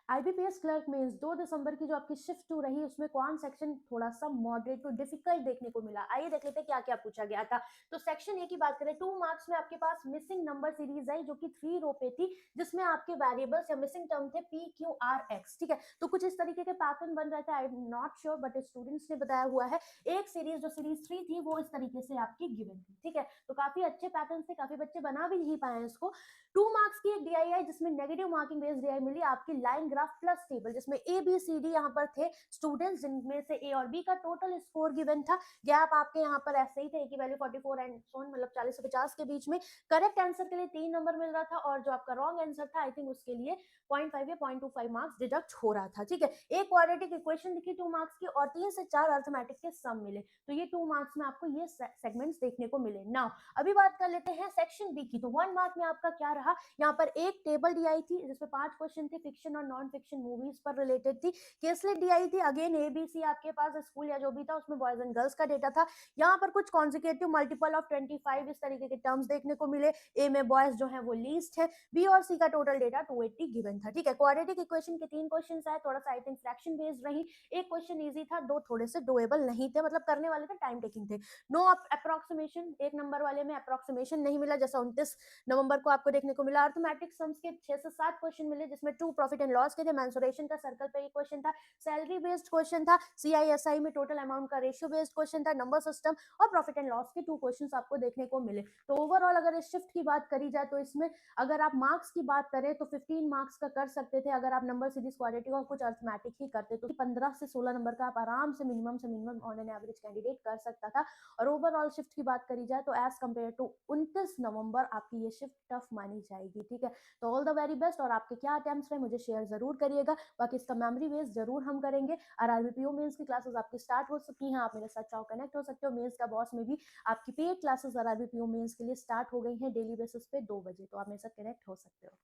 IBPS clerk mains 2 दिसंबर की जो आपकी शिफ्ट 2 रही उसमें कौन सेक्शन थोड़ा सा मॉडरेट टू डिफिकल्ट देखने को मिला। आइए देख लेते हैं क्या क्या पूछा गया था। तो सेक्शन ए की बात करें, 2 मार्क्स में आपके पास मिसिंग नंबर सीरीज आई जो कि 3 रो पे थी, जिसमें आपके वेरिएबल्स या मिसिंग टर्म थे पी क्यू आर एक्स। ठीक है, तो कुछ इस तरीके के पैटर्न बन रहे थे, I am not sure but students ने बताया हुआ है। एक सीरीज जो सीरीज 3 थी वो इस तरीके से आपकी गिवन थी। ठीक है, तो काफी अच्छे पैटर्न थे, काफी बच्चे बना भी नहीं पाए इसको। 2 मार्क्स की एक डीआईआई जिसमें नेगेटिव मार्किंग बेस्ड डीआई मिली आपकी लाइन ग्राफ प्लस टेबल, जिसमें ए बी सी डी यहाँ पर थे स्टूडेंट्स, जिनमें से ए और बी का टोटल स्कोर गिवन था। गैप आपके यहाँ पर ऐसे ही थे, ए की वैल्यू 44 एंड सो ऑन, मतलब 40 से 50 के बीच में। करेक्ट आंसर के लिए 3 नंबर मिल रहा था और जो आपका रॉन्ग आंसर था आई थिंक उसके लिए 0.5 या 0.25 मार्क्स डिडक्ट हो रहा था। ठीक है, एक क्वाड्रेटिक इक्वेशन लिखी 2 मार्क्स की और 3 से 4 अर्थमेटिक के सम मिले, तो ये 2 मार्क्स में आपको ये सेगमेंट्स देखने को मिले। नाउ अभी बात कर लेते हैं सेक्शन बी की। तो 1 मार्क में आपका क्या रहा, यहाँ पर एक टेबल दी आई थी जिसमें 5 क्वेश्चन थे फिक्शन और नॉन फिक्शन मूवीज पर रिलेटेड थी। केसलेट दी आई थी, अगेन एबीसी आपके पास स्कूल या जो भी था उसमें बॉयज एंड गर्ल्स का डेटा था। यहाँ पर कुछ कॉन्जिक्यूटिव मल्टीपल ऑफ 25 इस तरीके के टर्म्स देखने को मिले। ए में बॉयज जो है वो लीस्ट है, बी और सी का टोटल डेटा 280 गिवन था। ठीक है, क्वाड्रेटिक इक्वेशन के 3 क्वेश्चन आए, थोड़ा सा आई थिंक फ्रैक्शन बेस्ड रही। एक क्वेश्चन इजी था, 2 थोड़े से डोएबल नहीं थे, मतलब करने वाले थे, टाइम टेकिंग थे। नो अप्रोक्सीमेशन, एक नंबर वाले में अप्रोक्सीमेशन नहीं मिला, जैसा 29 नवंबर को आपको देखने को मिला। अर्थमेटिक सम्स के 6 से 7 क्वेश्चन मिले, जिसमें 2 प्रॉफिट एंड लॉस के थे, मेंसुरेशन का सर्कल पे एक क्वेश्चन था, सैलरी बेस्ड क्वेश्चन था, सीआईएसआई में टोटल अमाउंट का रेशियो बेस्ड क्वेश्चन था, नंबर सिस्टम और प्रॉफिट एंड लॉस के 2 क्वेश्चंस आपको देखने को मिले। तो ओवरऑल अगर इस शिफ्ट की बात करी जाए तो इसमें अगर आप मार्क्स की बात करें तो 15 मार्क्स का कर सकते थे अगर आप नंबर सीरीज क्वाड्रेटिक और कुछ अर्थमेटिक ही करते, तो 15 से 16 नंबर का आप आराम से minimum on an average candidate कर सकता था। और ओवरऑल शिफ्ट की बात करी जाए तो एज कम्पेयर टू 29 नवंबर आपकी ये शिफ्ट टफ मानी जाएगी। ठीक है, तो ऑल द वेरी बेस्ट। और आपके क्या अटेम्प्ट्स रहे मुझे शेयर जरूर करिएगा, बाकी इसका मेमोरी बेस जरूर हम करेंगे। आरआरबीपीओ मेंस की क्लासेस आपकी स्टार्ट हो चुकी हैं, आप मेरे साथ चाहो कनेक्ट हो सकते हो। मेंस का बॉस में भी आपकी पेड क्लासेस आरआरबीपीओ मेंस के लिए स्टार्ट हो गई हैं डेली बेसिस पे 2 बजे, तो आप मेरे साथ कनेक्ट हो सकते हो।